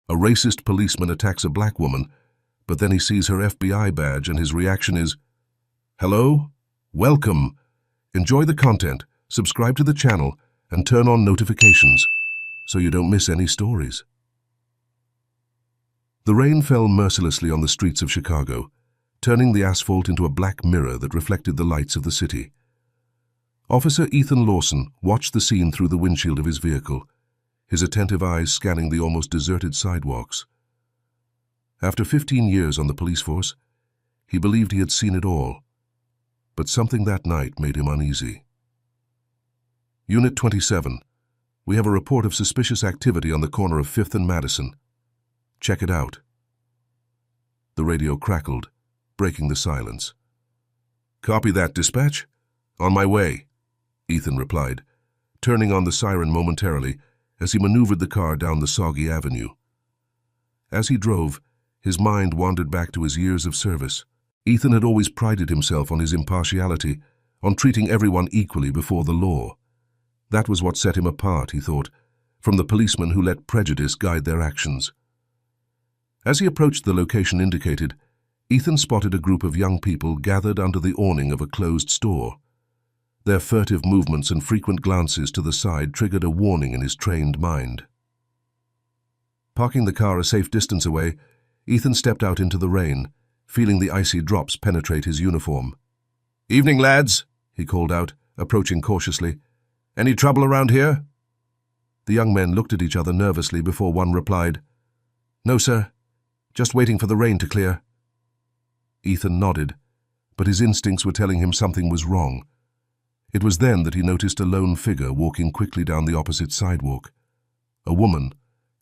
A racist policeman attacks a black woman, but then he sees her FBI badge and his reaction is, "Hello? Welcome. Enjoy the content, subscribe to the channel, and turn on notifications so you don't miss any stories." The rain fell mercilessly on the streets of Chicago, turning the asphalt into a black mirror that reflected the lights of the city. Officer Ethan Lawson watched the scene through the windshield of his vehicle, his attentive eyes scanning the almost deserted sidewalks. After 15 years on the police force, he believed he had seen it all, but something that night made him uneasy. Unit 27, we have a report of suspicious activity on the corner of 5th and Madison. Check it out. The radio crackled, breaking the silence. "Copy that, dispatch. On my way," Ethan replied, turning on the siren momentarily as he maneuvered the car down the soggy avenue. As he drove, his mind wandered back to his years of service. Ethan had always prided himself on his impartiality, on treating everyone equally before the law. That was what set him apart, he thought, from the policemen who let prejudice guide their actions. As he approached the location indicated, Ethan spotted a group of young people gathered under the awning of a closed store. Their furtive movements and frequent glances to the side triggered a warning in his trained mind. Parking the car a safe distance away, Ethan stepped out into the rain, feeling the icy drops penetrate his uniform. "Evening, lads," he called out, approaching cautiously. "Any trouble around here?" The young men looked at each other nervously before one replied, "No, sir. Just waiting for the rain to clear." Ethan nodded, but his instincts were telling him something was wrong. It was then that he noticed a lone figure walking quickly down the opposite sidewalk. A woman,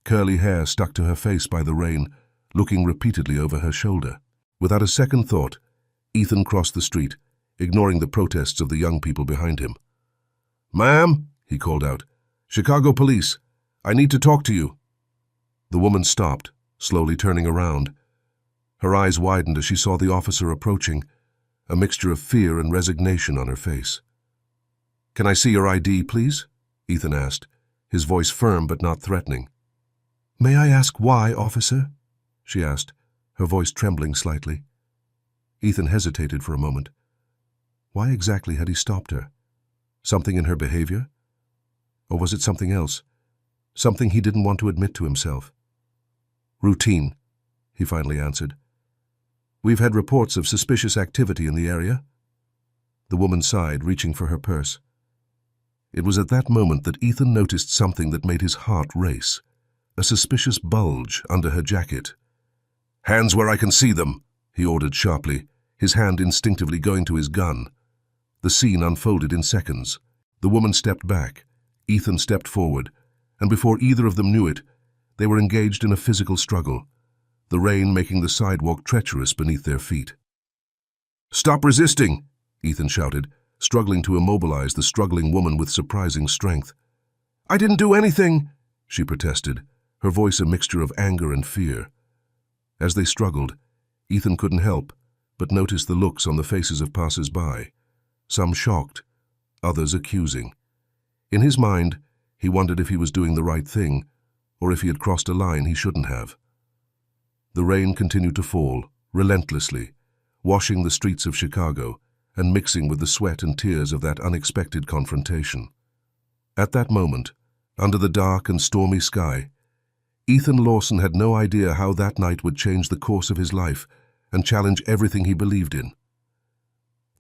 curly hair stuck to her face by the rain, looking repeatedly over her shoulder. Without a second thought, Ethan crossed the street, ignoring the protests of the young people behind him. "Ma'am," he called out, "Chicago Police. I need to talk to you." The woman stopped, slowly turning around. Her eyes widened as she saw the officer approaching, a mixture of fear and resignation on her face. "Can I see your ID, please?" Ethan asked, his voice firm but not threatening. "May I ask why, officer?" she asked, her voice trembling slightly. Ethan hesitated for a moment. Why exactly had he stopped her? Something in her behavior? Or was it something else? Something he didn't want to admit to himself? "Routine," he finally answered. "We've had reports of suspicious activity in the area." The woman sighed, reaching for her purse. It was at that moment that Ethan noticed something that made his heart race, a suspicious bulge under her jacket. "Hands where I can see them," he ordered sharply, his hand instinctively going to his gun. The scene unfolded in seconds. The woman stepped back, Ethan stepped forward, and before either of them knew it, they were engaged in a physical struggle, the rain making the sidewalk treacherous beneath their feet. "Stop resisting!" Ethan shouted, struggling to immobilize the struggling woman with surprising strength. "I didn't do anything," she protested, her voice a mixture of anger and fear. As they struggled, Ethan couldn't help but notice the looks on the faces of passers-by, some shocked, others accusing. In his mind, he wondered if he was doing the right thing, or if he had crossed a line he shouldn't have. The rain continued to fall, relentlessly, washing the streets of Chicago and mixing with the sweat and tears of that unexpected confrontation. At that moment, under the dark and stormy sky, Ethan Lawson had no idea how that night would change the course of his life and challenge everything he believed in.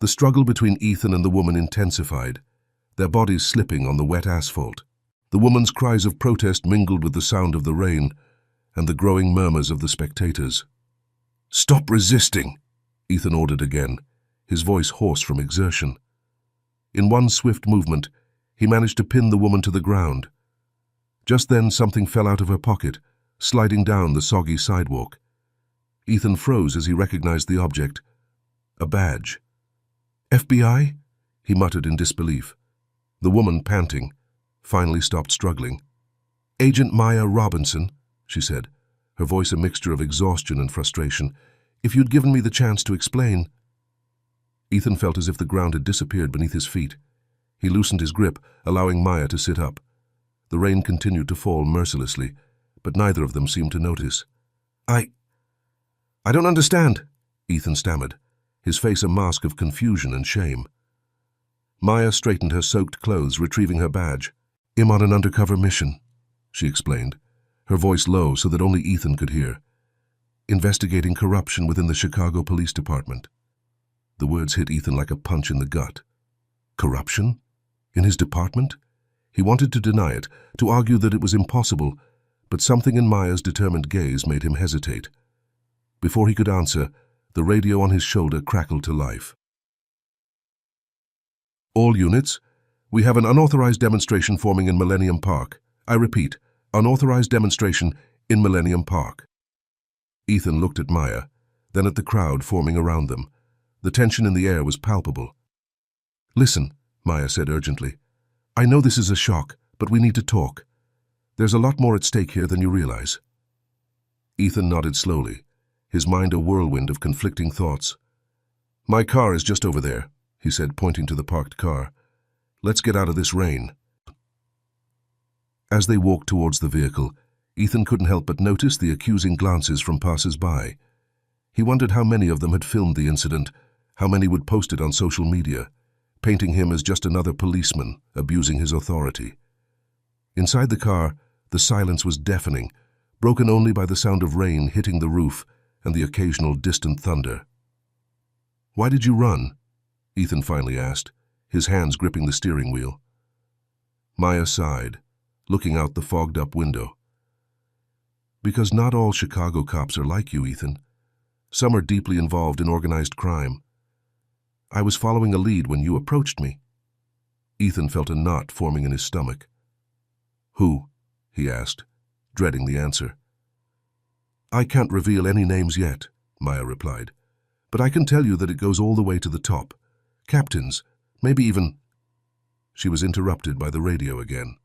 The struggle between Ethan and the woman intensified, their bodies slipping on the wet asphalt. The woman's cries of protest mingled with the sound of the rain and the growing murmurs of the spectators. "Stop resisting," Ethan ordered again, his voice hoarse from exertion. In one swift movement, he managed to pin the woman to the ground. Just then something fell out of her pocket, sliding down the soggy sidewalk. Ethan froze as he recognized the object. A badge. "FBI?" he muttered in disbelief. The woman, panting, finally stopped struggling. "Agent Maya Robinson," she said, her voice a mixture of exhaustion and frustration. "If you'd given me the chance to explain." Ethan felt as if the ground had disappeared beneath his feet. He loosened his grip, allowing Maya to sit up. The rain continued to fall mercilessly, but neither of them seemed to notice. I don't understand, Ethan stammered, his face a mask of confusion and shame. Maya straightened her soaked clothes, retrieving her badge. "I'm on an undercover mission," she explained, her voice low so that only Ethan could hear. "Investigating corruption within the Chicago Police Department." The words hit Ethan like a punch in the gut. Corruption? In his department? He wanted to deny it, to argue that it was impossible, but something in Maya's determined gaze made him hesitate. Before he could answer, the radio on his shoulder crackled to life. "All units, we have an unauthorized demonstration forming in Millennium Park. I repeat, unauthorized demonstration in Millennium Park." Ethan looked at Maya, then at the crowd forming around them. The tension in the air was palpable. "Listen," Maya said urgently. "I know this is a shock, but we need to talk. There's a lot more at stake here than you realize." Ethan nodded slowly, his mind a whirlwind of conflicting thoughts. "My car is just over there," he said, pointing to the parked car. "Let's get out of this rain." As they walked towards the vehicle, Ethan couldn't help but notice the accusing glances from passers-by. He wondered how many of them had filmed the incident, how many would post it on social media, painting him as just another policeman abusing his authority. Inside the car, the silence was deafening, broken only by the sound of rain hitting the roof and the occasional distant thunder. "Why did you run?" Ethan finally asked, his hands gripping the steering wheel. Maya sighed, looking out the fogged-up window. "Because not all Chicago cops are like you, Ethan. Some are deeply involved in organized crime. I was following a lead when you approached me." Ethan felt a knot forming in his stomach. "Who?" he asked, dreading the answer. "I can't reveal any names yet," Maya replied, "but I can tell you that it goes all the way to the top. Captains, maybe even—" She was interrupted by the radio again.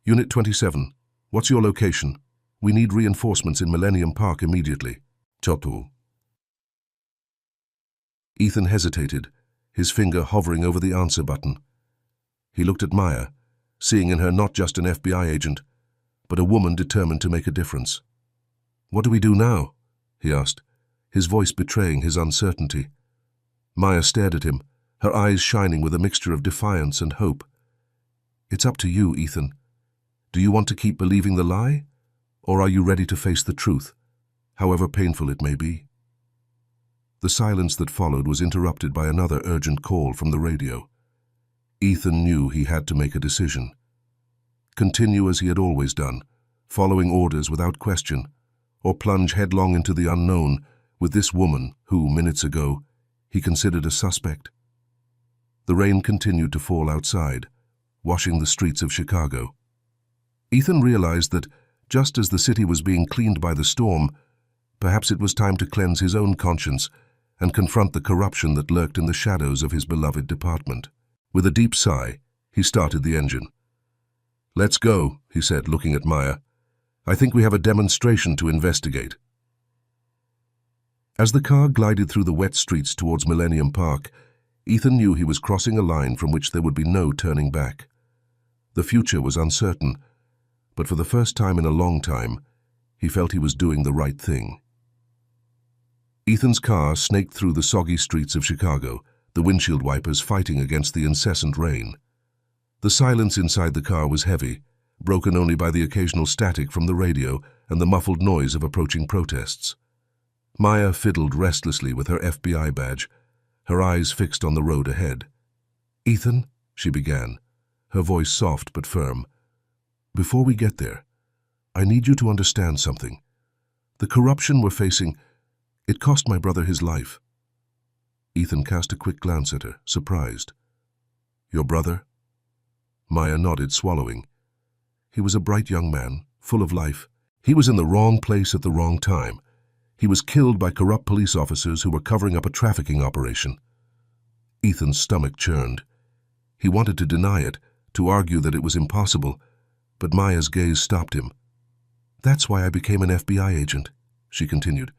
"Unit 27, what's your location? We need reinforcements in Millennium Park immediately. Chotu." Ethan hesitated, his finger hovering over the answer button. He looked at Maya, seeing in her not just an FBI agent, but a woman determined to make a difference. "What do we do now?" he asked, his voice betraying his uncertainty. Maya stared at him, her eyes shining with a mixture of defiance and hope. "It's up to you, Ethan. Do you want to keep believing the lie, or are you ready to face the truth, however painful it may be?" The silence that followed was interrupted by another urgent call from the radio. Ethan knew he had to make a decision. Continue as he had always done, following orders without question, or plunge headlong into the unknown with this woman who, minutes ago, he considered a suspect. The rain continued to fall outside, washing the streets of Chicago. Ethan realized that, just as the city was being cleaned by the storm, perhaps it was time to cleanse his own conscience and confront the corruption that lurked in the shadows of his beloved department. With a deep sigh, he started the engine. "Let's go," he said, looking at Maya. "I think we have a demonstration to investigate." As the car glided through the wet streets towards Millennium Park, Ethan knew he was crossing a line from which there would be no turning back. The future was uncertain, but for the first time in a long time, he felt he was doing the right thing. Ethan's car snaked through the soggy streets of Chicago, the windshield wipers fighting against the incessant rain. The silence inside the car was heavy, broken only by the occasional static from the radio and the muffled noise of approaching protests. Maya fiddled restlessly with her FBI badge, her eyes fixed on the road ahead. "Ethan," she began, her voice soft but firm, "before we get there, I need you to understand something. The corruption we're facing, it cost my brother his life." Ethan cast a quick glance at her, surprised. "Your brother?" Maya nodded, swallowing. "He was a bright young man, full of life. He was in the wrong place at the wrong time. He was killed by corrupt police officers who were covering up a trafficking operation." Ethan's stomach churned. He wanted to deny it, to argue that it was impossible, but Maya's gaze stopped him. "That's why I became an FBI agent," she continued.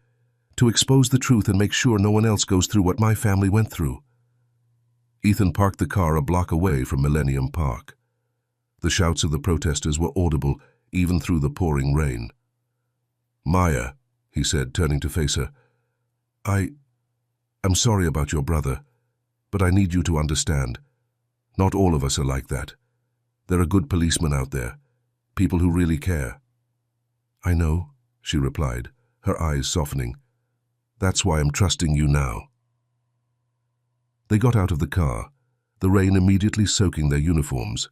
"To expose the truth and make sure no one else goes through what my family went through." Ethan parked the car a block away from Millennium Park. The shouts of the protesters were audible, even through the pouring rain. "Maya," he said, turning to face her, I'm sorry about your brother, but I need you to understand. Not all of us are like that. There are good policemen out there, people who really care." "I know," she replied, her eyes softening. "That's why I'm trusting you now." They got out of the car, the rain immediately soaking their uniforms.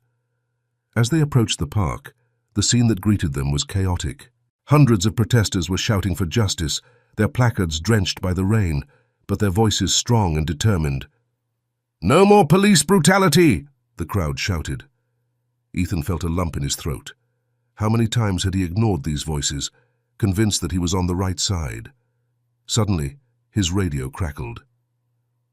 As they approached the park, the scene that greeted them was chaotic. Hundreds of protesters were shouting for justice, their placards drenched by the rain, but their voices strong and determined. "No more police brutality!" the crowd shouted. Ethan felt a lump in his throat. How many times had he ignored these voices, convinced that he was on the right side? Suddenly, his radio crackled.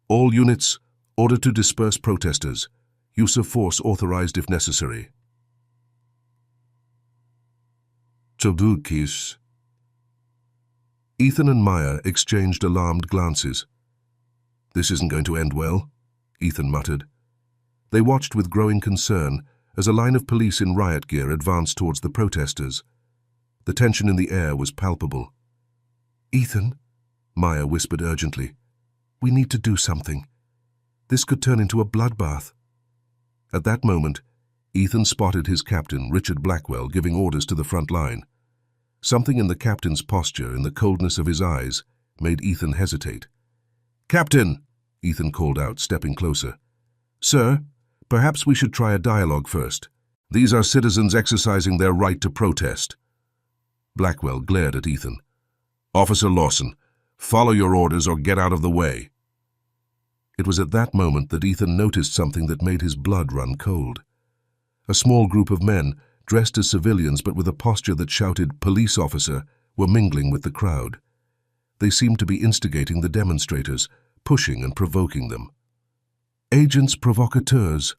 "All units, order to disperse protesters. Use of force authorized if necessary." Çabuk. Ethan and Maya exchanged alarmed glances. "This isn't going to end well," Ethan muttered. They watched with growing concern as a line of police in riot gear advanced towards the protesters. The tension in the air was palpable. "Ethan," Maya whispered urgently, "we need to do something. This could turn into a bloodbath." At that moment, Ethan spotted his captain, Richard Blackwell, giving orders to the front line. Something in the captain's posture, in the coldness of his eyes, made Ethan hesitate. "Captain," Ethan called out, stepping closer. "Sir, perhaps we should try a dialogue first. These are citizens exercising their right to protest." Blackwell glared at Ethan. "Officer Lawson, follow your orders or get out of the way." It was at that moment that Ethan noticed something that made his blood run cold. A small group of men, dressed as civilians but with a posture that shouted "police officer," were mingling with the crowd. They seemed to be instigating the demonstrators, pushing and provoking them. "Agents provocateurs,"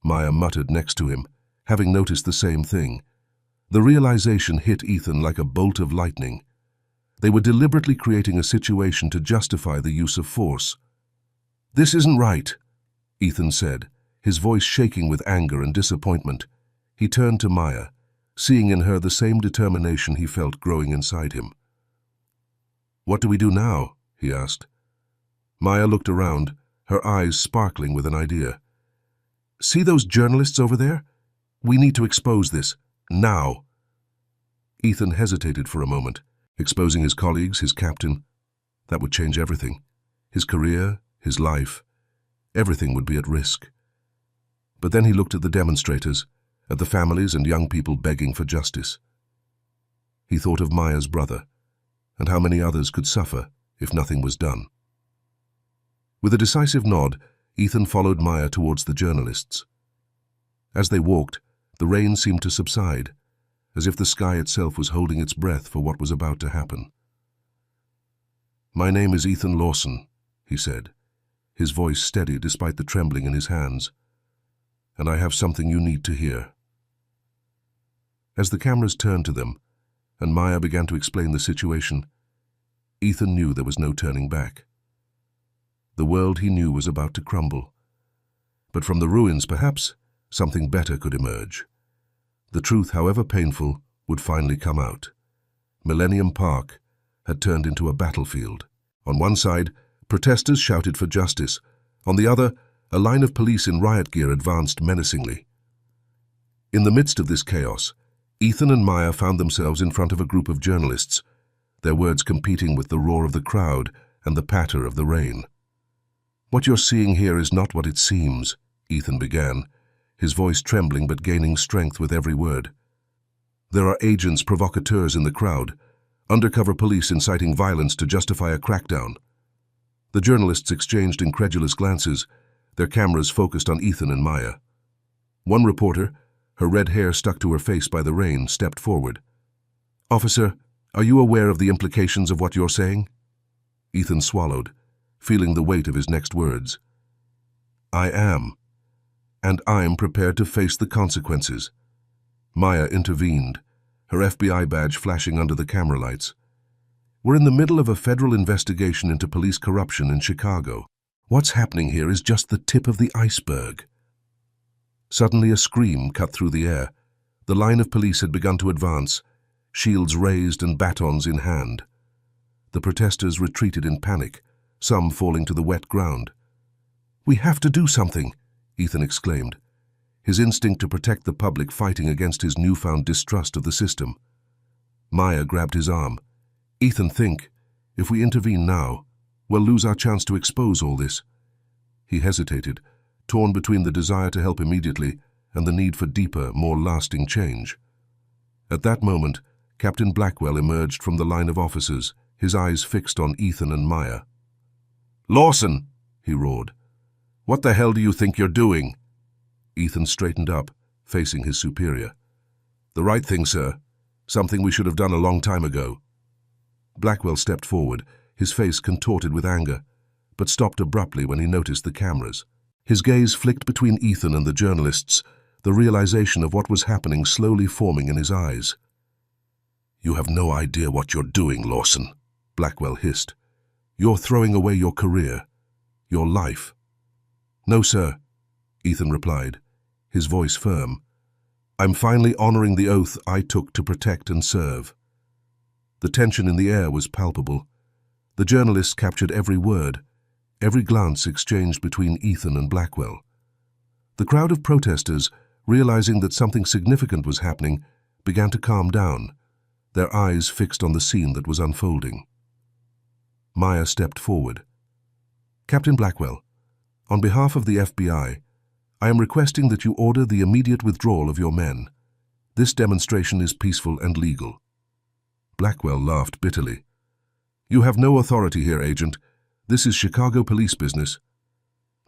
Maya muttered next to him, having noticed the same thing. The realization hit Ethan like a bolt of lightning. They were deliberately creating a situation to justify the use of force. "This isn't right," Ethan said, his voice shaking with anger and disappointment. He turned to Maya, seeing in her the same determination he felt growing inside him. "What do we do now?" he asked. Maya looked around, her eyes sparkling with an idea. "See those journalists over there? We need to expose this, now." Ethan hesitated for a moment, exposing his colleagues, his captain. That would change everything. His career, his life, everything would be at risk. But then he looked at the demonstrators, at the families and young people begging for justice. He thought of Maya's brother, and how many others could suffer if nothing was done. With a decisive nod, Ethan followed Maya towards the journalists. As they walked, the rain seemed to subside, as if the sky itself was holding its breath for what was about to happen. "My name is Ethan Lawson," he said, his voice steady despite the trembling in his hands. "And I have something you need to hear." As the cameras turned to them, and Maya began to explain the situation, Ethan knew there was no turning back. The world he knew was about to crumble. But from the ruins, perhaps, something better could emerge. The truth, however painful, would finally come out. Millennium Park had turned into a battlefield. On one side, protesters shouted for justice. On the other, a line of police in riot gear advanced menacingly. In the midst of this chaos, Ethan and Maya found themselves in front of a group of journalists, their words competing with the roar of the crowd and the patter of the rain. "What you're seeing here is not what it seems," Ethan began, his voice trembling but gaining strength with every word. "There are agents provocateurs in the crowd, undercover police inciting violence to justify a crackdown." The journalists exchanged incredulous glances, their cameras focused on Ethan and Maya. One reporter, her red hair stuck to her face by the rain, stepped forward. "Officer, are you aware of the implications of what you're saying?" Ethan swallowed, feeling the weight of his next words. "I am. And I'm prepared to face the consequences." Maya intervened, her FBI badge flashing under the camera lights. "We're in the middle of a federal investigation into police corruption in Chicago. What's happening here is just the tip of the iceberg." Suddenly a scream cut through the air. The line of police had begun to advance, shields raised and batons in hand. The protesters retreated in panic, some falling to the wet ground. "We have to do something," Ethan exclaimed, his instinct to protect the public fighting against his newfound distrust of the system. Maya grabbed his arm. "Ethan, think. If we intervene now, we'll lose our chance to expose all this." He hesitated, torn between the desire to help immediately and the need for deeper, more lasting change. At that moment, Captain Blackwell emerged from the line of officers, his eyes fixed on Ethan and Maya. "Lawson!" he roared. "What the hell do you think you're doing?" Ethan straightened up, facing his superior. "The right thing, sir. Something we should have done a long time ago." Blackwell stepped forward, his face contorted with anger, but stopped abruptly when he noticed the cameras. His gaze flicked between Ethan and the journalists, the realization of what was happening slowly forming in his eyes. "You have no idea what you're doing, Lawson," Blackwell hissed. "You're throwing away your career, your life." "No, sir," Ethan replied, his voice firm. "I'm finally honoring the oath I took to protect and serve." The tension in the air was palpable. The journalists captured every word, every glance exchanged between Ethan and Blackwell. The crowd of protesters, realizing that something significant was happening, began to calm down, their eyes fixed on the scene that was unfolding. Maya stepped forward. "Captain Blackwell, on behalf of the FBI, I am requesting that you order the immediate withdrawal of your men. This demonstration is peaceful and legal." Blackwell laughed bitterly. "You have no authority here, Agent. This is Chicago police business."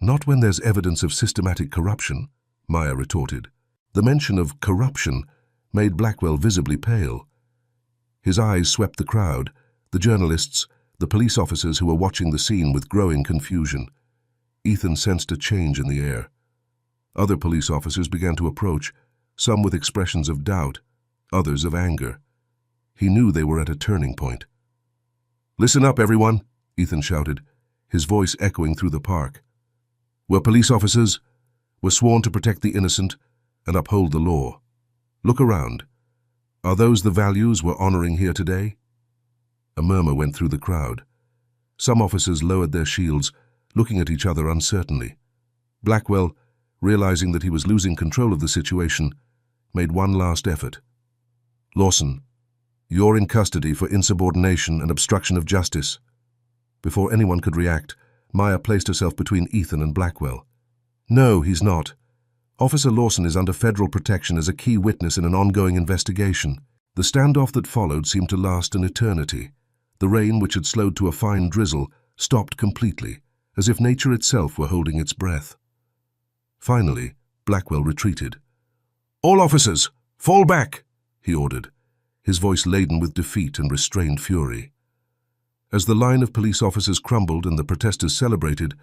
"Not when there's evidence of systematic corruption," Maya retorted. The mention of corruption made Blackwell visibly pale. His eyes swept the crowd, the journalists, the police officers who were watching the scene with growing confusion. Ethan sensed a change in the air. Other police officers began to approach, some with expressions of doubt, others of anger. He knew they were at a turning point. "Listen up, everyone," Ethan shouted, his voice echoing through the park. "We're police officers. We're sworn to protect the innocent and uphold the law. Look around. Are those the values we're honoring here today?" A murmur went through the crowd. Some officers lowered their shields, looking at each other uncertainly. Blackwell, realizing that he was losing control of the situation, made one last effort. "Lawson, you're in custody for insubordination and obstruction of justice." Before anyone could react, Maya placed herself between Ethan and Blackwell. "No, he's not. Officer Lawson is under federal protection as a key witness in an ongoing investigation." The standoff that followed seemed to last an eternity. The rain, which had slowed to a fine drizzle, stopped completely, as if nature itself were holding its breath. Finally, Blackwell retreated. "All officers, fall back," he ordered, his voice laden with defeat and restrained fury. As the line of police officers crumbled and the protesters celebrated,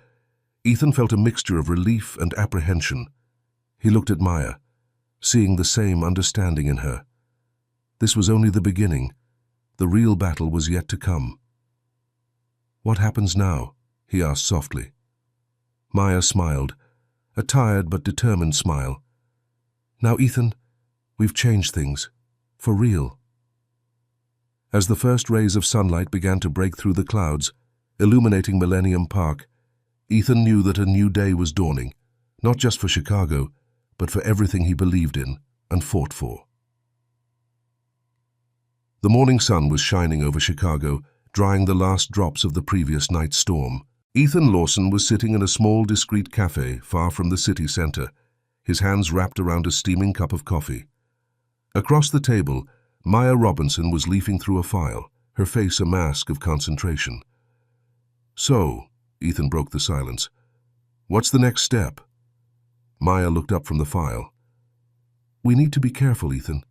Ethan felt a mixture of relief and apprehension. He looked at Maya, seeing the same understanding in her. This was only the beginning. The real battle was yet to come. "What happens now?" he asked softly. Maya smiled, a tired but determined smile. "Now, Ethan, we've changed things. For real." As the first rays of sunlight began to break through the clouds, illuminating Millennium Park, Ethan knew that a new day was dawning, not just for Chicago, but for everything he believed in and fought for. The morning sun was shining over Chicago, drying the last drops of the previous night's storm. Ethan Lawson was sitting in a small, discreet cafe far from the city center, his hands wrapped around a steaming cup of coffee. Across the table, Maya Robinson was leafing through a file, her face a mask of concentration. "So," Ethan broke the silence, "what's the next step?" Maya looked up from the file. "We need to be careful, Ethan.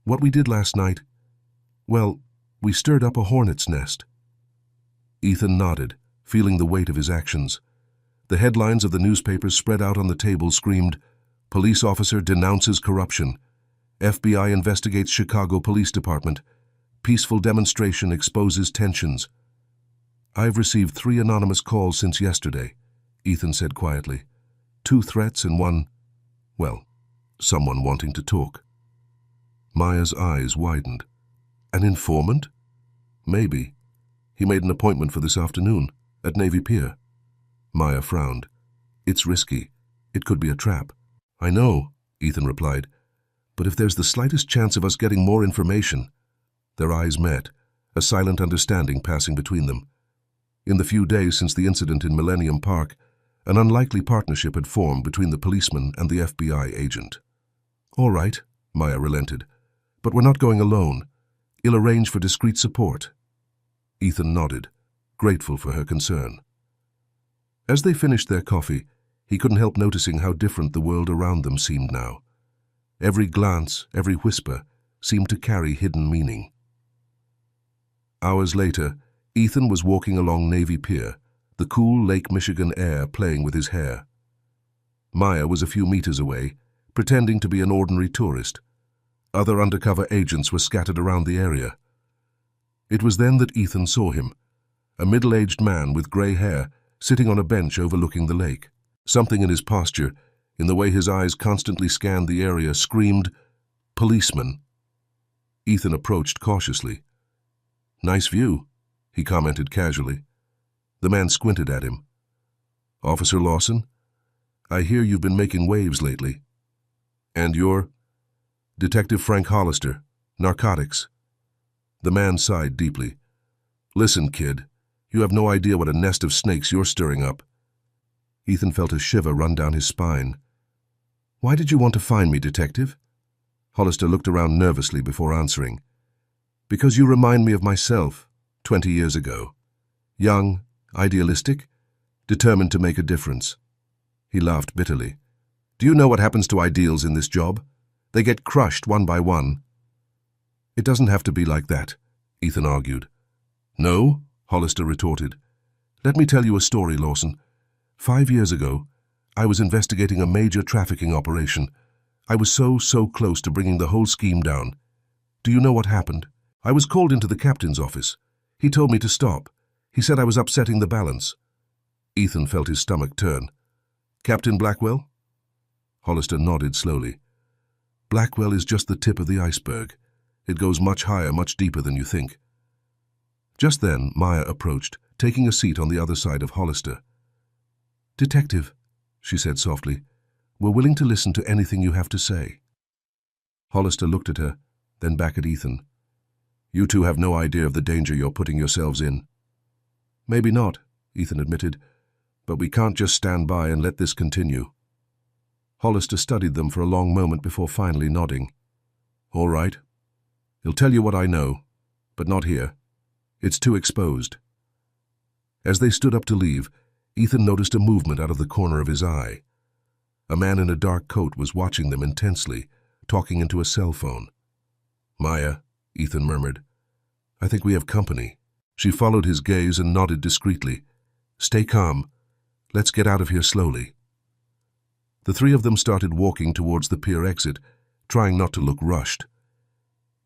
What we did last night, well, we stirred up a hornet's nest." Ethan nodded, feeling the weight of his actions. The headlines of the newspapers spread out on the table screamed, "Police officer denounces corruption. FBI investigates Chicago Police Department. Peaceful demonstration exposes tensions." "I've received 3 anonymous calls since yesterday," Ethan said quietly. 2 threats and 1, well, someone wanting to talk. Maya's eyes widened. An informant? Maybe. He made an appointment for this afternoon, at Navy Pier. Maya frowned. It's risky. It could be a trap. I know, Ethan replied. But if there's the slightest chance of us getting more information... Their eyes met, a silent understanding passing between them. In the few days since the incident in Millennium Park, an unlikely partnership had formed between the policeman and the FBI agent. All right, Maya relented. But we're not going alone. I'll arrange for discreet support. Ethan nodded, grateful for her concern. As they finished their coffee, he couldn't help noticing how different the world around them seemed now. Every glance, every whisper, seemed to carry hidden meaning. Hours later, Ethan was walking along Navy Pier, the cool Lake Michigan air playing with his hair. Maya was a few meters away, pretending to be an ordinary tourist. Other undercover agents were scattered around the area. It was then that Ethan saw him, a middle-aged man with gray hair, sitting on a bench overlooking the lake. Something in his posture, in the way his eyes constantly scanned the area, screamed, "Policeman." Ethan approached cautiously. "Nice view," he commented casually. The man squinted at him. "Officer Lawson, I hear you've been making waves lately." "And you're?" "Detective Frank Hollister, narcotics." The man sighed deeply. "Listen, kid, you have no idea what a nest of snakes you're stirring up." Ethan felt a shiver run down his spine. "Why did you want to find me, Detective?" Hollister looked around nervously before answering. "Because you remind me of myself, 20 years ago. Young, idealistic, determined to make a difference." He laughed bitterly. "Do you know what happens to ideals in this job? They get crushed one by one." "It doesn't have to be like that," Ethan argued. "No?" Hollister retorted. "Let me tell you a story, Lawson. 5 years ago, I was investigating a major trafficking operation. I was so close to bringing the whole scheme down. Do you know what happened? I was called into the captain's office. He told me to stop. He said I was upsetting the balance." Ethan felt his stomach turn. "Captain Blackwell?" Hollister nodded slowly. "Blackwell is just the tip of the iceberg. It goes much higher, much deeper than you think." Just then, Maya approached, taking a seat on the other side of Hollister. "Detective," she said softly, "we're willing to listen to anything you have to say." Hollister looked at her, then back at Ethan. "You two have no idea of the danger you're putting yourselves in." "Maybe not," Ethan admitted, "but we can't just stand by and let this continue." Hollister studied them for a long moment before finally nodding. "All right. I'll tell you what I know, but not here. It's too exposed." As they stood up to leave, Ethan noticed a movement out of the corner of his eye. A man in a dark coat was watching them intensely, talking into a cell phone. "Maya," Ethan murmured, "I think we have company." She followed his gaze and nodded discreetly. "Stay calm. Let's get out of here slowly." The three of them started walking towards the pier exit, trying not to look rushed.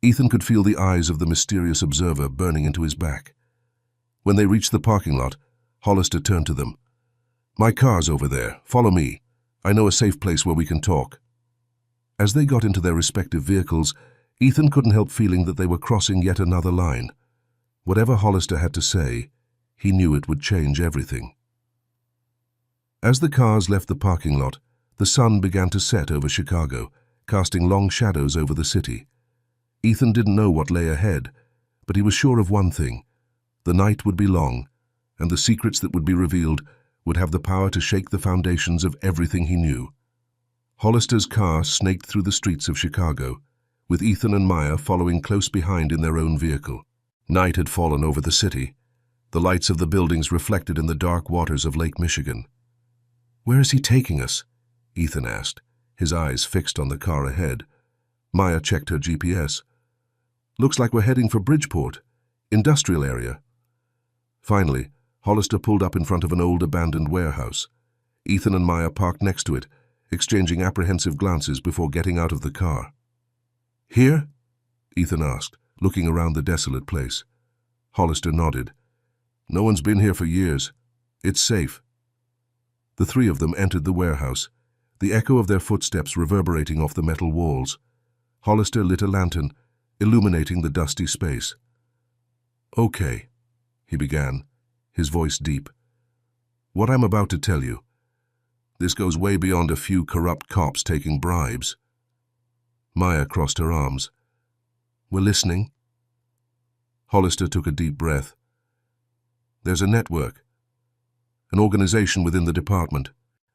Ethan could feel the eyes of the mysterious observer burning into his back. When they reached the parking lot, Hollister turned to them. "My car's over there. Follow me. I know a safe place where we can talk." As they got into their respective vehicles, Ethan couldn't help feeling that they were crossing yet another line. Whatever Hollister had to say, he knew it would change everything. As the cars left the parking lot, the sun began to set over Chicago, casting long shadows over the city. Ethan didn't know what lay ahead, but he was sure of one thing. The night would be long, and the secrets that would be revealed would have the power to shake the foundations of everything he knew. Hollister's car snaked through the streets of Chicago, with Ethan and Maya following close behind in their own vehicle. Night had fallen over the city, the lights of the buildings reflected in the dark waters of Lake Michigan. "Where is he taking us?" Ethan asked, his eyes fixed on the car ahead. Maya checked her GPS. "Looks like we're heading for Bridgeport, industrial area." Finally, Hollister pulled up in front of an old abandoned warehouse. Ethan and Maya parked next to it, exchanging apprehensive glances before getting out of the car. "Here?" Ethan asked, looking around the desolate place. Hollister nodded. "No one's been here for years. It's safe." The three of them entered the warehouse, the echo of their footsteps reverberating off the metal walls. Hollister lit a lantern, illuminating the dusty space. "Okay," he began, his voice deep. "What I'm about to tell you, this goes way beyond a few corrupt cops taking bribes." Maya crossed her arms. "We're listening." Hollister took a deep breath. "There's a network, an organization within the department.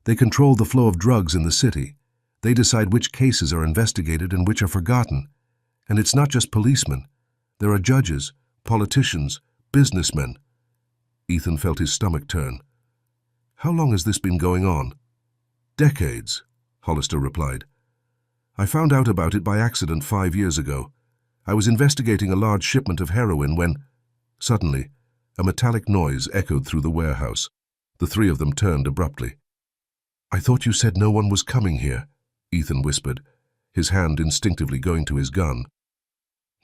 They control the flow of drugs in the city. They decide which cases are investigated and which are forgotten. And it's not just policemen. There are judges, politicians, businessmen." Ethan felt his stomach turn. "How long has this been going on?" "Decades," Hollister replied. "I found out about it by accident 5 years ago. I was investigating a large shipment of heroin when, suddenly, a metallic noise echoed through the warehouse. The three of them turned abruptly. "I thought you said no one was coming here," Ethan whispered, his hand instinctively going to his gun.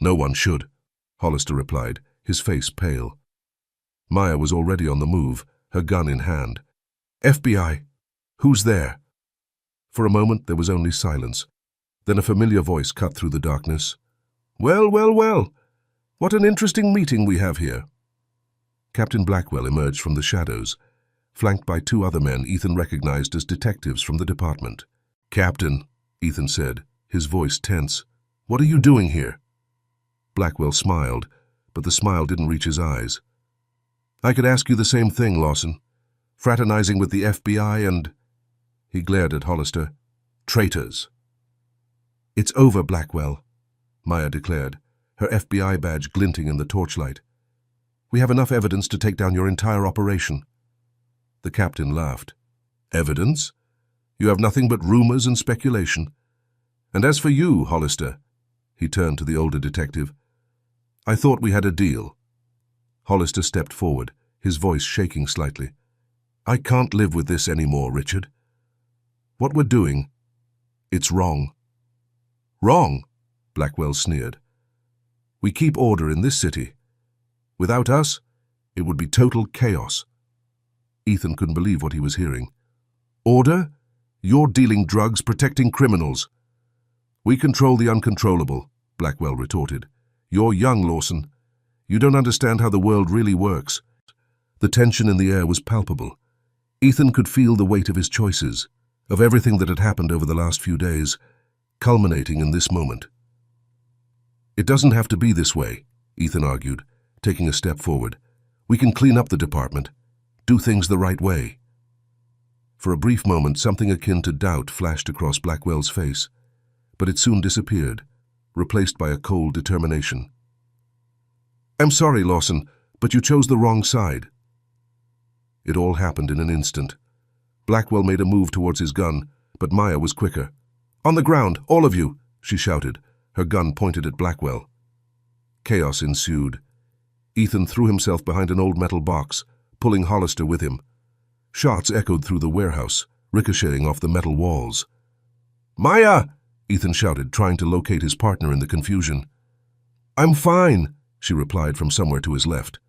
"No one should," Hollister replied, his face pale. Maya was already on the move, her gun in hand. "FBI! Who's there?" For a moment there was only silence. Then a familiar voice cut through the darkness. "Well, well, well! What an interesting meeting we have here." Captain Blackwell emerged from the shadows, flanked by 2 other men Ethan recognized as detectives from the department. "Captain," Ethan said, his voice tense, "what are you doing here?" Blackwell smiled, but the smile didn't reach his eyes. "I could ask you the same thing, Lawson. Fraternizing with the FBI and—" He glared at Hollister. "Traitors." "It's over, Blackwell," Maya declared, her FBI badge glinting in the torchlight. "We have enough evidence to take down your entire operation." The captain laughed. "Evidence? You have nothing but rumors and speculation. And as for you, Hollister," he turned to the older detective, "I thought we had a deal." Hollister stepped forward, his voice shaking slightly. "I can't live with this anymore, Richard. What we're doing, it's wrong." "Wrong?" Blackwell sneered. "We keep order in this city. Without us, it would be total chaos." Ethan couldn't believe what he was hearing. "Order? You're dealing drugs, protecting criminals." "We control the uncontrollable," Blackwell retorted. "You're young, Lawson. You don't understand how the world really works." The tension in the air was palpable. Ethan could feel the weight of his choices, of everything that had happened over the last few days, culminating in this moment. "It doesn't have to be this way," Ethan argued, taking a step forward. "We can clean up the department, do things the right way." For a brief moment, something akin to doubt flashed across Blackwell's face, but it soon disappeared, replaced by a cold determination. "I'm sorry, Lawson, but you chose the wrong side." It all happened in an instant. Blackwell made a move towards his gun, but Maya was quicker. "On the ground, all of you!" she shouted, her gun pointed at Blackwell. Chaos ensued. Ethan threw himself behind an old metal box, pulling Hollister with him. Shots echoed through the warehouse, ricocheting off the metal walls. "Maya!" Ethan shouted, trying to locate his partner in the confusion. "I'm fine," she replied from somewhere to his left.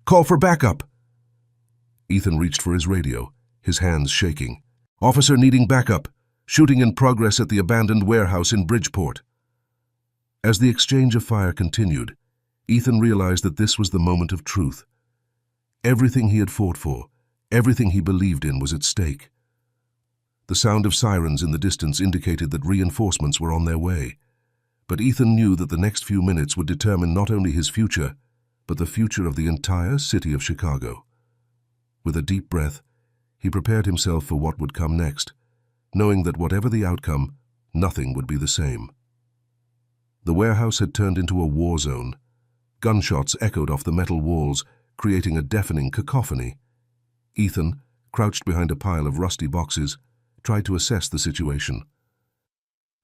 "Call for backup." Ethan reached for his radio, his hands shaking. "Officer needing backup. Shooting in progress at the abandoned warehouse in Bridgeport." As the exchange of fire continued, Ethan realized that this was the moment of truth. Everything he had fought for, everything he believed in was at stake. The sound of sirens in the distance indicated that reinforcements were on their way. But Ethan knew that the next few minutes would determine not only his future, but the future of the entire city of Chicago. With a deep breath, he prepared himself for what would come next, knowing that whatever the outcome, nothing would be the same. The warehouse had turned into a war zone. Gunshots echoed off the metal walls, creating a deafening cacophony. Ethan, crouched behind a pile of rusty boxes, tried to assess the situation.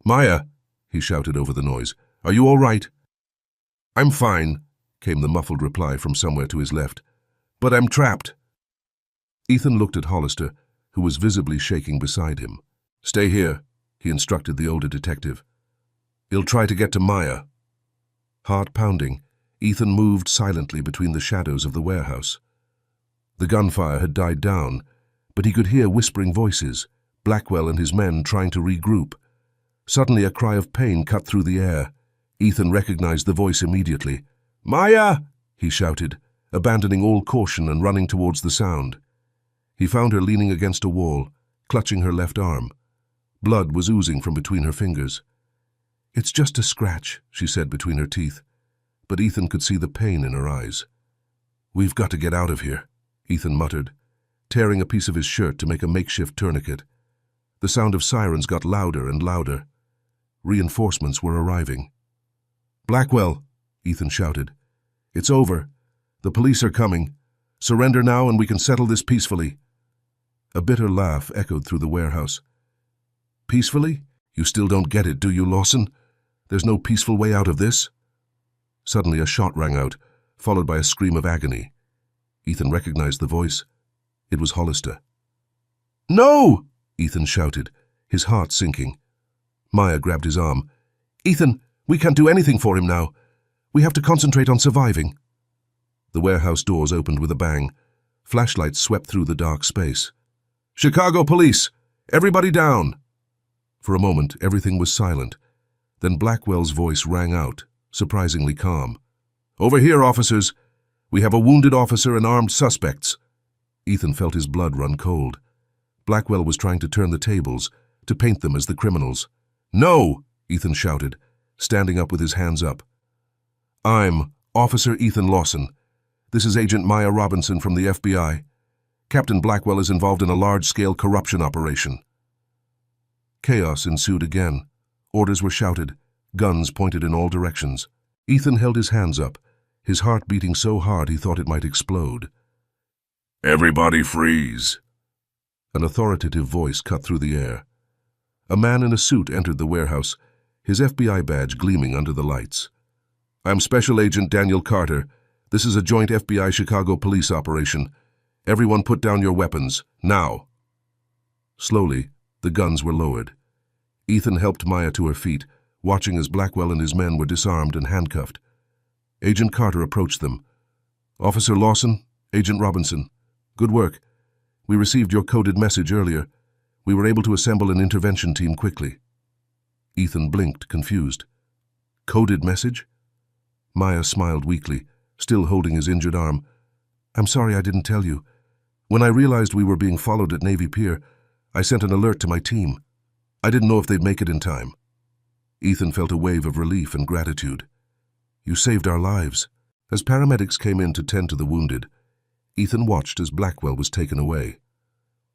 "Maya," he shouted over the noise, "are you all right?" "I'm fine," came the muffled reply from somewhere to his left. "But I'm trapped." Ethan looked at Hollister, who was visibly shaking beside him. "Stay here," he instructed the older detective. "He'll try to get to Maya." Heart pounding, Ethan moved silently between the shadows of the warehouse. The gunfire had died down, but he could hear whispering voices, Blackwell and his men trying to regroup. Suddenly a cry of pain cut through the air. Ethan recognized the voice immediately. "Maya!" he shouted, abandoning all caution and running towards the sound. He found her leaning against a wall, clutching her left arm. Blood was oozing from between her fingers. "It's just a scratch," she said between her teeth, but Ethan could see the pain in her eyes. "We've got to get out of here," Ethan muttered, tearing a piece of his shirt to make a makeshift tourniquet. The sound of sirens got louder and louder. Reinforcements were arriving. "Blackwell," Ethan shouted. "It's over. The police are coming. Surrender now and we can settle this peacefully." A bitter laugh echoed through the warehouse. "Peacefully? You still don't get it, do you, Lawson? There's no peaceful way out of this." Suddenly a shot rang out, followed by a scream of agony. Ethan recognized the voice. It was Hollister. "No!" Ethan shouted, his heart sinking. Maya grabbed his arm. "Ethan, we can't do anything for him now. We have to concentrate on surviving." The warehouse doors opened with a bang. Flashlights swept through the dark space. "Chicago police! Everybody down!" For a moment, everything was silent. Then Blackwell's voice rang out, surprisingly calm. "Over here, officers! We have a wounded officer and armed suspects." Ethan felt his blood run cold. Blackwell was trying to turn the tables, to paint them as the criminals. "No!" Ethan shouted, standing up with his hands up. "I'm Officer Ethan Lawson. This is Agent Maya Robinson from the FBI. Captain Blackwell is involved in a large-scale corruption operation." Chaos ensued again. Orders were shouted, guns pointed in all directions. Ethan held his hands up, his heart beating so hard he thought it might explode. "Everybody freeze!" An authoritative voice cut through the air. A man in a suit entered the warehouse, his FBI badge gleaming under the lights. "I'm Special Agent Daniel Carter. This is a joint FBI Chicago police operation. Everyone put down your weapons, now." Slowly, the guns were lowered. Ethan helped Maya to her feet, watching as Blackwell and his men were disarmed and handcuffed. Agent Carter approached them. "Officer Lawson, Agent Robinson, good work. We received your coded message earlier. We were able to assemble an intervention team quickly." Ethan blinked, confused. "Coded message?" Maya smiled weakly, still holding his injured arm. "I'm sorry I didn't tell you. When I realized we were being followed at Navy Pier, I sent an alert to my team. I didn't know if they'd make it in time." Ethan felt a wave of relief and gratitude. "You saved our lives." As paramedics came in to tend to the wounded, Ethan watched as Blackwell was taken away.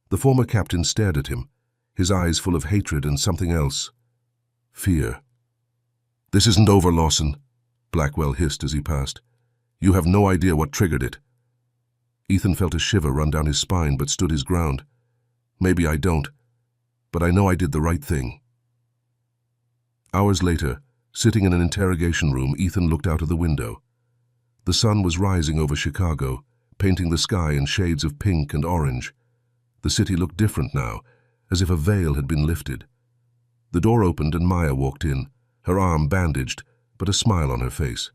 The former captain stared at him, his eyes full of hatred and something else. Fear. "This isn't over, Lawson," Blackwell hissed as he passed. "You have no idea what triggered it." Ethan felt a shiver run down his spine but stood his ground. "Maybe I don't, but I know I did the right thing." Hours later, sitting in an interrogation room, Ethan looked out of the window. The sun was rising over Chicago, painting the sky in shades of pink and orange. The city looked different now, as if a veil had been lifted. The door opened and Maya walked in, her arm bandaged, but a smile on her face.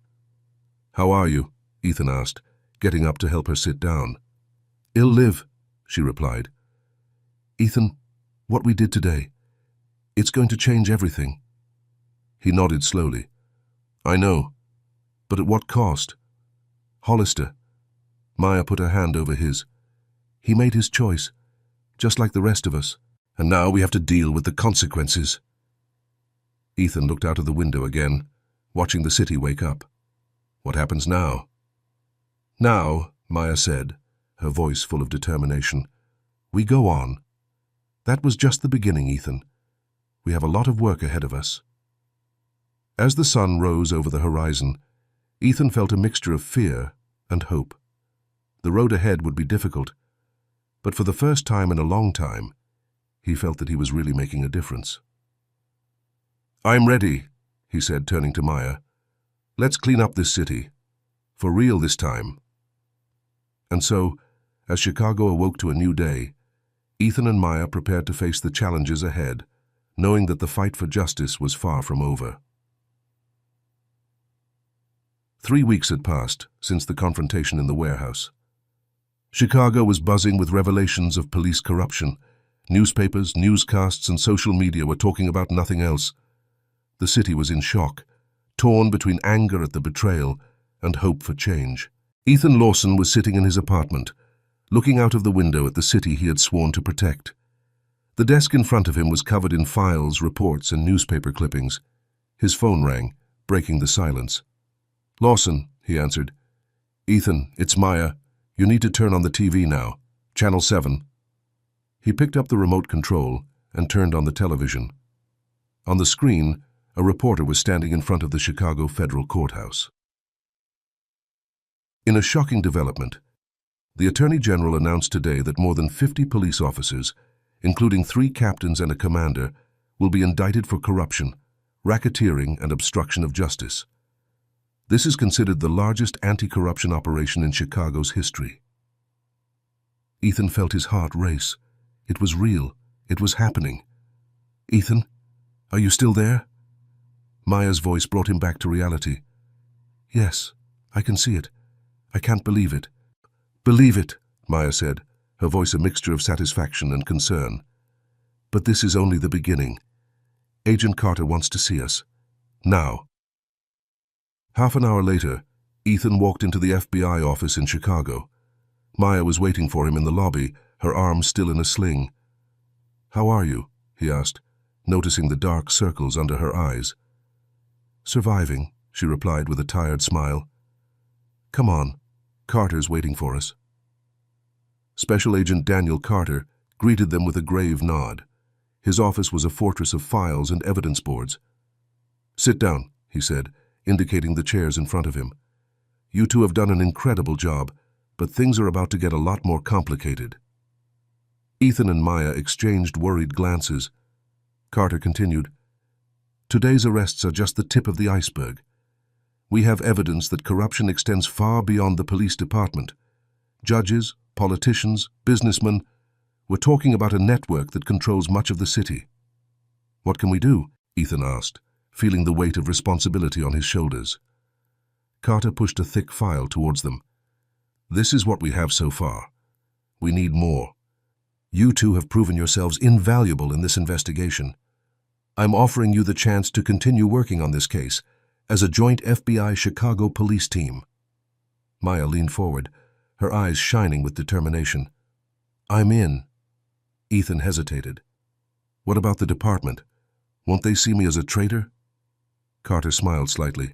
"How are you?" Ethan asked, getting up to help her sit down. "Ill live," she replied. "Ethan, what we did today, it's going to change everything." He nodded slowly. "I know, but at what cost?" "Hollister." Maya put her hand over his. "He made his choice, just like the rest of us, and now we have to deal with the consequences." Ethan looked out of the window again, watching the city wake up. "What happens now?" "Now," Maya said, her voice full of determination, "we go on. That was just the beginning, Ethan. We have a lot of work ahead of us." As the sun rose over the horizon, Ethan felt a mixture of fear and hope. The road ahead would be difficult, but for the first time in a long time, he felt that he was really making a difference. "I'm ready," he said, turning to Maya. "Let's clean up this city. For real this time." And so, as Chicago awoke to a new day, Ethan and Maya prepared to face the challenges ahead, knowing that the fight for justice was far from over. 3 weeks had passed since the confrontation in the warehouse. Chicago was buzzing with revelations of police corruption. Newspapers, newscasts, and social media were talking about nothing else. The city was in shock, torn between anger at the betrayal and hope for change. Ethan Lawson was sitting in his apartment, looking out of the window at the city he had sworn to protect. The desk in front of him was covered in files, reports, and newspaper clippings. His phone rang, breaking the silence. "Lawson," he answered. "Ethan, it's Maya. You need to turn on the TV now. Channel 7. He picked up the remote control and turned on the television. On the screen, a reporter was standing in front of the Chicago Federal Courthouse. In a shocking development, the Attorney General announced today that more than 50 police officers, including 3 captains and a commander, will be indicted for corruption, racketeering, and obstruction of justice. This is considered the largest anti-corruption operation in Chicago's history. Ethan felt his heart race. It was real. It was happening. "Ethan, are you still there?" Maya's voice brought him back to reality. "Yes, I can see it. I can't believe it." "Believe it," Maya said, her voice a mixture of satisfaction and concern. "But this is only the beginning. Agent Carter wants to see us. Now." Half an hour later, Ethan walked into the FBI office in Chicago. Maya was waiting for him in the lobby, her arms still in a sling. "How are you?" he asked, noticing the dark circles under her eyes. "Surviving," she replied with a tired smile. "Come on, Carter's waiting for us." Special Agent Daniel Carter greeted them with a grave nod. His office was a fortress of files and evidence boards. "Sit down," he said, indicating the chairs in front of him. "You two have done an incredible job, but things are about to get a lot more complicated." Ethan and Maya exchanged worried glances. Carter continued, "Today's arrests are just the tip of the iceberg. We have evidence that corruption extends far beyond the police department. Judges, politicians, businessmen, we're talking about a network that controls much of the city." "What can we do?" Ethan asked, feeling the weight of responsibility on his shoulders. Carter pushed a thick file towards them. "This is what we have so far. We need more. You two have proven yourselves invaluable in this investigation. I'm offering you the chance to continue working on this case as a joint FBI Chicago police team." Maya leaned forward, her eyes shining with determination. "I'm in." Ethan hesitated. "What about the department? Won't they see me as a traitor?" Carter smiled slightly.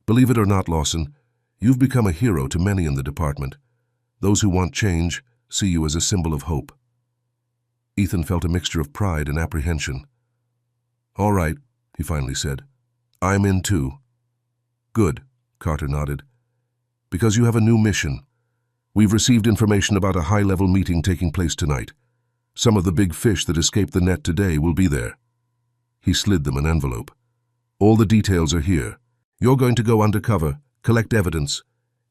"Believe it or not, Lawson, you've become a hero to many in the department. Those who want change see you as a symbol of hope." Ethan felt a mixture of pride and apprehension. "All right," he finally said. "I'm in too." "Good," Carter nodded. "Because you have a new mission. We've received information about a high-level meeting taking place tonight. Some of the big fish that escaped the net today will be there." He slid them an envelope. "All the details are here. You're going to go undercover, collect evidence.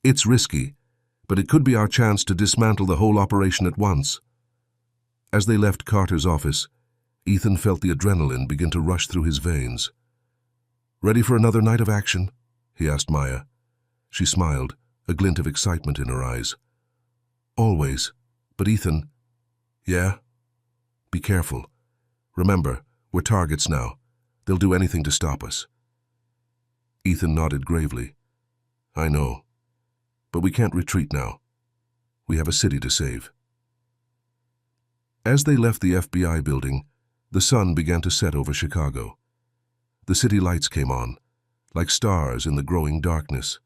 It's risky, but it could be our chance to dismantle the whole operation at once." As they left Carter's office, Ethan felt the adrenaline begin to rush through his veins. "Ready for another night of action?" he asked Maya. She smiled, a glint of excitement in her eyes. "Always. But Ethan..." "Yeah?" "Be careful. Remember, we're targets now. They'll do anything to stop us." Ethan nodded gravely. "I know. But we can't retreat now. We have a city to save." As they left the FBI building, the sun began to set over Chicago. The city lights came on, like stars in the growing darkness.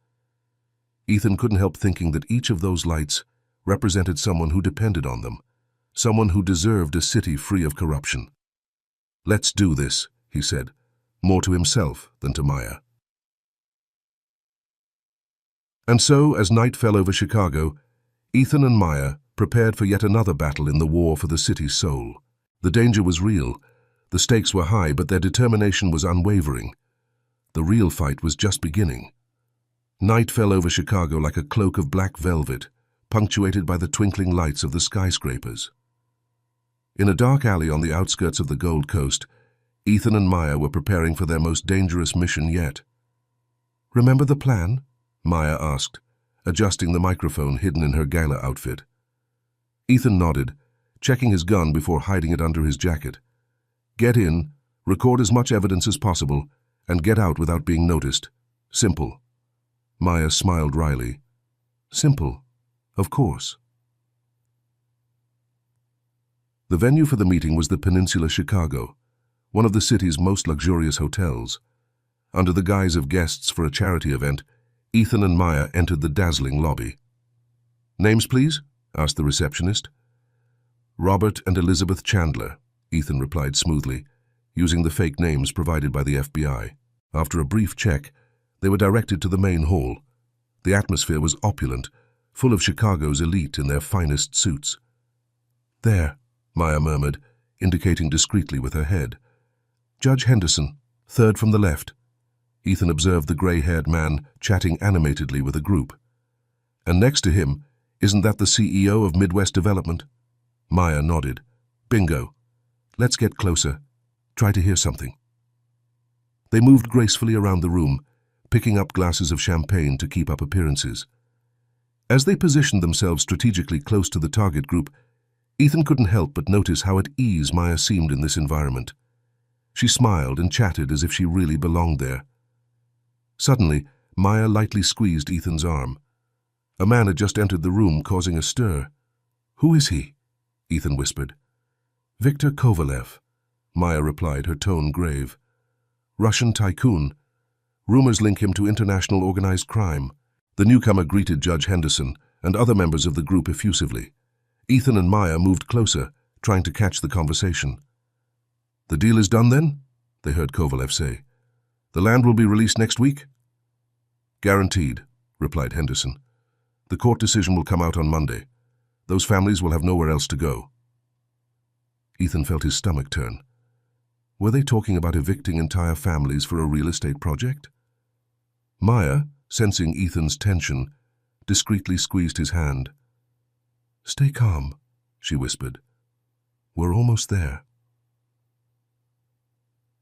Ethan couldn't help thinking that each of those lights represented someone who depended on them, someone who deserved a city free of corruption. "Let's do this," he said, more to himself than to Maya. And so, as night fell over Chicago, Ethan and Maya prepared for yet another battle in the war for the city's soul. The danger was real, the stakes were high, but their determination was unwavering. The real fight was just beginning. Night fell over Chicago like a cloak of black velvet, punctuated by the twinkling lights of the skyscrapers. In a dark alley on the outskirts of the Gold Coast, Ethan and Maya were preparing for their most dangerous mission yet. "Remember the plan?" Maya asked, adjusting the microphone hidden in her gala outfit. Ethan nodded, checking his gun before hiding it under his jacket. "Get in, record as much evidence as possible, and get out without being noticed. Simple. Maya smiled wryly. Simple, of course. The venue for the meeting was the Peninsula Chicago, one of the city's most luxurious hotels. Under the guise of guests for a charity event, Ethan and Maya entered the dazzling lobby. Names, please? Asked the receptionist. Robert and Elizabeth Chandler, Ethan replied smoothly, using the fake names provided by the FBI. After a brief check, they were directed to the main hall. The atmosphere was opulent, full of Chicago's elite in their finest suits. There, Maya murmured, indicating discreetly with her head. Judge Henderson, third from the left. Ethan observed the gray-haired man chatting animatedly with a group. And next to him, isn't that the CEO of Midwest Development? Maya nodded. Bingo. Let's get closer. Try to hear something. They moved gracefully around the room, picking up glasses of champagne to keep up appearances. As they positioned themselves strategically close to the target group, Ethan couldn't help but notice how at ease Maya seemed in this environment. She smiled and chatted as if she really belonged there. Suddenly, Maya lightly squeezed Ethan's arm. A man had just entered the room, causing a stir. Who is he? Ethan whispered. Viktor Kovalev, Maya replied, her tone grave. Russian tycoon. Rumors link him to international organized crime. The newcomer greeted Judge Henderson and other members of the group effusively. Ethan and Maya moved closer, trying to catch the conversation. The deal is done then? They heard Kovalev say. The land will be released next week? Guaranteed, replied Henderson. The court decision will come out on Monday. Those families will have nowhere else to go. Ethan felt his stomach turn. Were they talking about evicting entire families for a real estate project? Maya, sensing Ethan's tension, discreetly squeezed his hand. Stay calm, she whispered. We're almost there.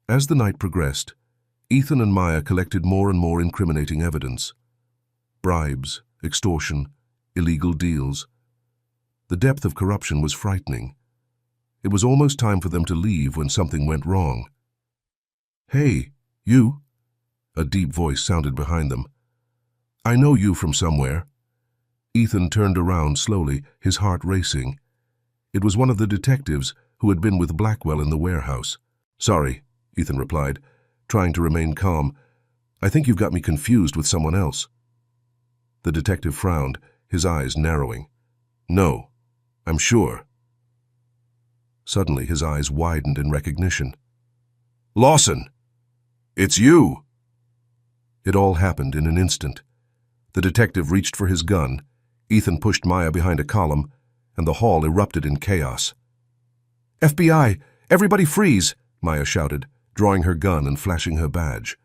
As the night progressed, Ethan and Maya collected more and more incriminating evidence. Bribes, extortion, illegal deals. The depth of corruption was frightening. It was almost time for them to leave when something went wrong. Hey, you? A deep voice sounded behind them. I know you from somewhere. Ethan turned around slowly, his heart racing. It was one of the detectives who had been with Blackwell in the warehouse. Sorry, Ethan replied, trying to remain calm. I think you've got me confused with someone else. The detective frowned, his eyes narrowing. No, I'm sure. Suddenly his eyes widened in recognition. Lawson! It's you! It all happened in an instant. The detective reached for his gun, Ethan pushed Maya behind a column, and the hall erupted in chaos. FBI! Everybody freeze! Maya shouted, drawing her gun and flashing her badge.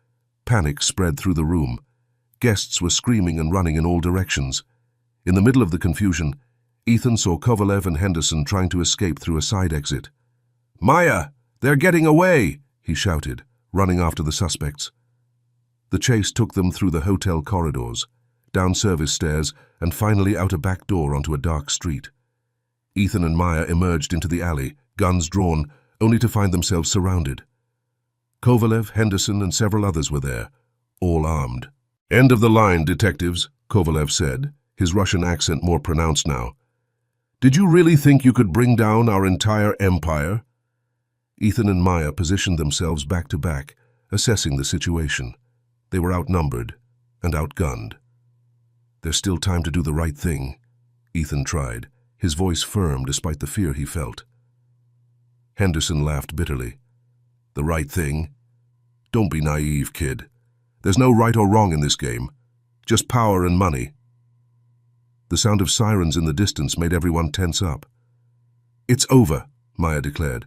Panic spread through the room. Guests were screaming and running in all directions. In the middle of the confusion, Ethan saw Kovalev and Henderson trying to escape through a side exit. Maya! They're getting away! He shouted, running after the suspects. The chase took them through the hotel corridors, down service stairs, and finally out a back door onto a dark street. Ethan and Maya emerged into the alley, guns drawn, only to find themselves surrounded. Kovalev, Henderson, and several others were there, all armed. End of the line, detectives, Kovalev said, his Russian accent more pronounced now. Did you really think you could bring down our entire empire? Ethan and Maya positioned themselves back to back, assessing the situation. They were outnumbered and outgunned. There's still time to do the right thing, Ethan tried, his voice firm despite the fear he felt. Henderson laughed bitterly. The right thing? Don't be naive, kid. There's no right or wrong in this game. Just power and money. The sound of sirens in the distance made everyone tense up. It's over, Maya declared.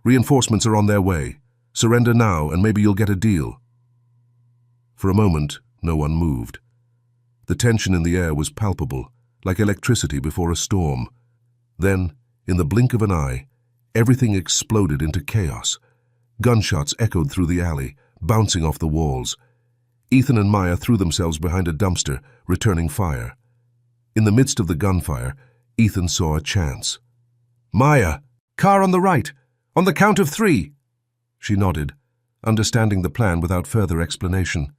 Reinforcements are on their way. Surrender now and maybe you'll get a deal. For a moment, no one moved. The tension in the air was palpable, like electricity before a storm. Then, in the blink of an eye, everything exploded into chaos. Gunshots echoed through the alley, bouncing off the walls. Ethan and Maya threw themselves behind a dumpster, returning fire. In the midst of the gunfire, Ethan saw a chance. Maya! Car on the right! On the count of 3! She nodded. understanding the plan without further explanation.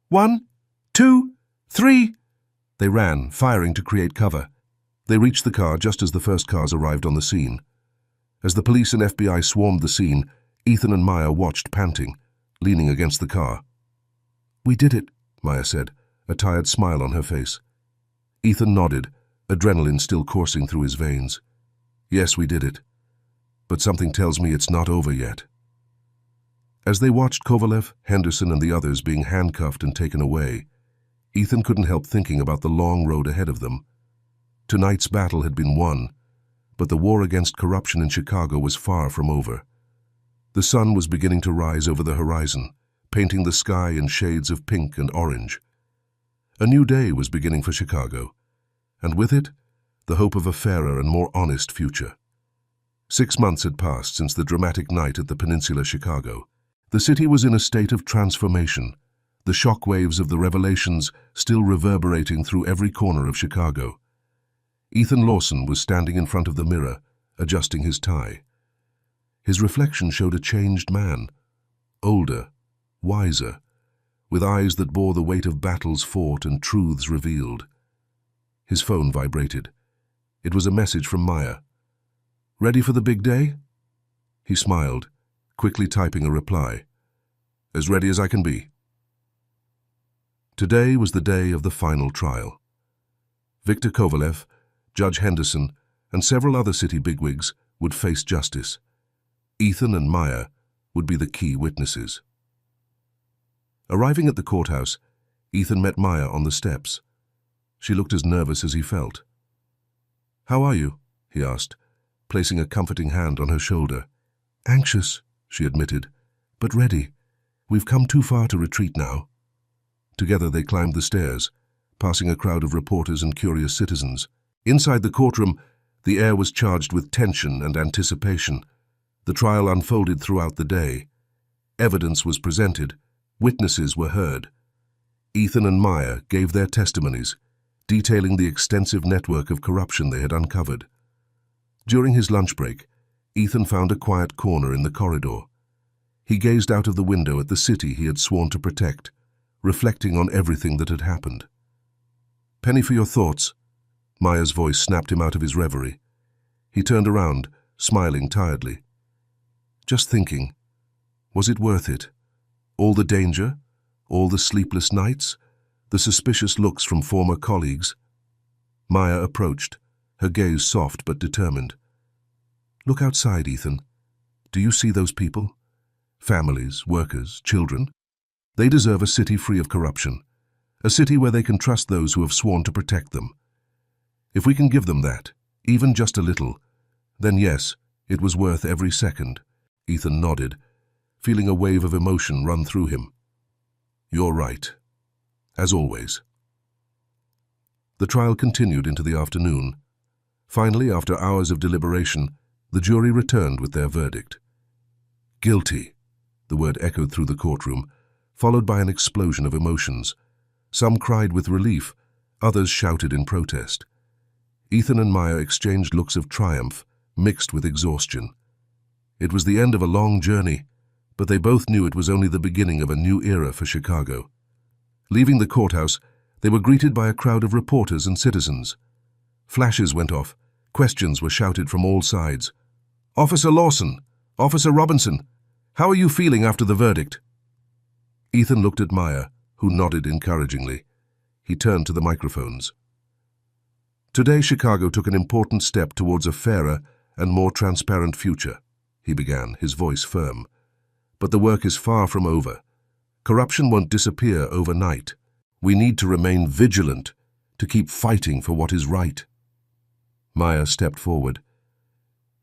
1, 2, 3. They ran, firing to create cover. They reached the car just as the first cars arrived on the scene. As the police and FBI swarmed the scene, Ethan and Maya watched, panting, leaning against the car. "We did it," Maya said, a tired smile on her face. Ethan nodded, adrenaline still coursing through his veins. "Yes, we did it. But something tells me it's not over yet." As they watched Kovalev, Henderson, and the others being handcuffed and taken away, Ethan couldn't help thinking about the long road ahead of them. Tonight's battle had been won, but the war against corruption in Chicago was far from over. The sun was beginning to rise over the horizon, painting the sky in shades of pink and orange. A new day was beginning for Chicago, and with it, the hope of a fairer and more honest future. 6 months had passed since the dramatic night at the Peninsula Chicago. The city was in a state of transformation, the shockwaves of the revelations still reverberating through every corner of Chicago. Ethan Lawson was standing in front of the mirror, adjusting his tie. His reflection showed a changed man, older, wiser, with eyes that bore the weight of battles fought and truths revealed. His phone vibrated. It was a message from Maya. "Ready for the big day?" He smiled, quickly typing a reply. "As ready as I can be." Today was the day of the final trial. Victor Kovalev, Judge Henderson, and several other city bigwigs would face justice. Ethan and Maya would be the key witnesses. Arriving at the courthouse, Ethan met Maya on the steps. She looked as nervous as he felt. "How are you?" he asked, placing a comforting hand on her shoulder. "Anxious," she admitted, "but ready. We've come too far to retreat now." Together they climbed the stairs, passing a crowd of reporters and curious citizens. Inside the courtroom, the air was charged with tension and anticipation. The trial unfolded throughout the day. Evidence was presented. Witnesses were heard. Ethan and Maya gave their testimonies, detailing the extensive network of corruption they had uncovered. During his lunch break, Ethan found a quiet corner in the corridor. He gazed out of the window at the city he had sworn to protect, reflecting on everything that had happened. "Penny for your thoughts." Maya's voice snapped him out of his reverie. He turned around, smiling tiredly. "Just thinking, was it worth it? All the danger, all the sleepless nights, the suspicious looks from former colleagues?" Maya approached, her gaze soft but determined. "Look outside, Ethan. Do you see those people? Families, workers, children? They deserve a city free of corruption, a city where they can trust those who have sworn to protect them. If we can give them that, even just a little, then yes, it was worth every second." Ethan nodded, feeling a wave of emotion run through him. "You're right, as always." The trial continued into the afternoon. Finally, after hours of deliberation, the jury returned with their verdict. "Guilty," the word echoed through the courtroom, followed by an explosion of emotions. Some cried with relief, others shouted in protest. Ethan and Maya exchanged looks of triumph, mixed with exhaustion. It was the end of a long journey, but they both knew it was only the beginning of a new era for Chicago. Leaving the courthouse, they were greeted by a crowd of reporters and citizens. Flashes went off. Questions were shouted from all sides. "Officer Lawson! Officer Robinson! How are you feeling after the verdict?" Ethan looked at Maya, who nodded encouragingly. He turned to the microphones. "Today, Chicago took an important step towards a fairer and more transparent future," he began, his voice firm. "But the work is far from over. Corruption won't disappear overnight. We need to remain vigilant, to keep fighting for what is right." Maya stepped forward.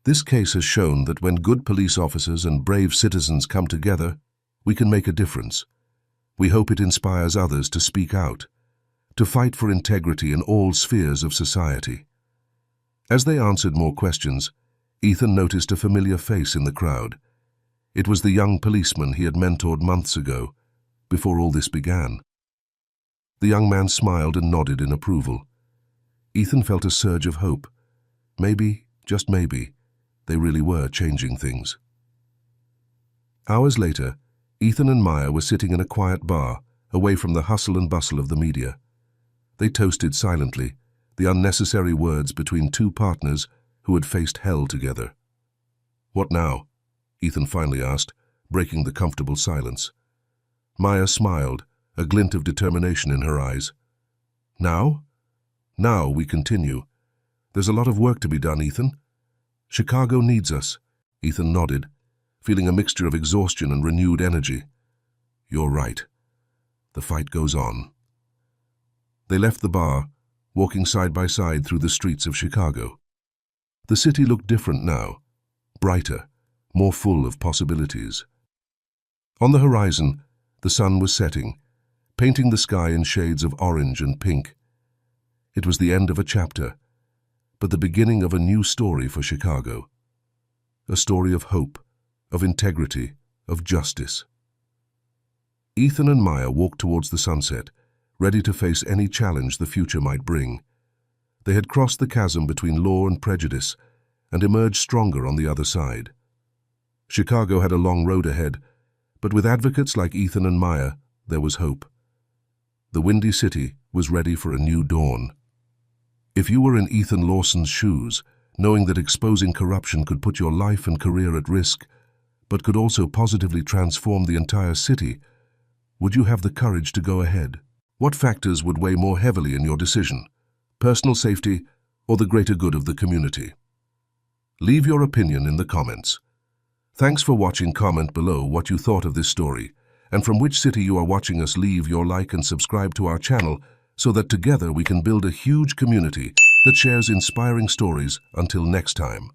"This case has shown that when good police officers and brave citizens come together, we can make a difference. We hope it inspires others to speak out, to fight for integrity in all spheres of society." As they answered more questions, Ethan noticed a familiar face in the crowd. It was the young policeman he had mentored months ago, before all this began. The young man smiled and nodded in approval. Ethan felt a surge of hope. Maybe, just maybe, they really were changing things. Hours later, Ethan and Maya were sitting in a quiet bar, away from the hustle and bustle of the media. They toasted silently, the unnecessary words between two partners who had faced hell together. "What now?" Ethan finally asked, breaking the comfortable silence. Maya smiled, a glint of determination in her eyes. "Now? Now we continue. There's a lot of work to be done, Ethan. Chicago needs us." Ethan nodded, feeling a mixture of exhaustion and renewed energy. "You're right. The fight goes on." They left the bar, walking side by side through the streets of Chicago. The city looked different now, brighter, more full of possibilities. On the horizon, the sun was setting, painting the sky in shades of orange and pink. It was the end of a chapter, but the beginning of a new story for Chicago. A story of hope, of integrity, of justice. Ethan and Maya walked towards the sunset, ready to face any challenge the future might bring. They had crossed the chasm between law and prejudice and emerged stronger on the other side. Chicago had a long road ahead, but with advocates like Ethan and Maya, there was hope. The Windy City was ready for a new dawn. If you were in Ethan Lawson's shoes, knowing that exposing corruption could put your life and career at risk, but could also positively transform the entire city, would you have the courage to go ahead? What factors would weigh more heavily in your decision? Personal safety or the greater good of the community? Leave your opinion in the comments. Thanks for watching. Comment below what you thought of this story, and from which city you are watching us. Leave your like and subscribe to our channel so that together we can build a huge community that shares inspiring stories. Until next time.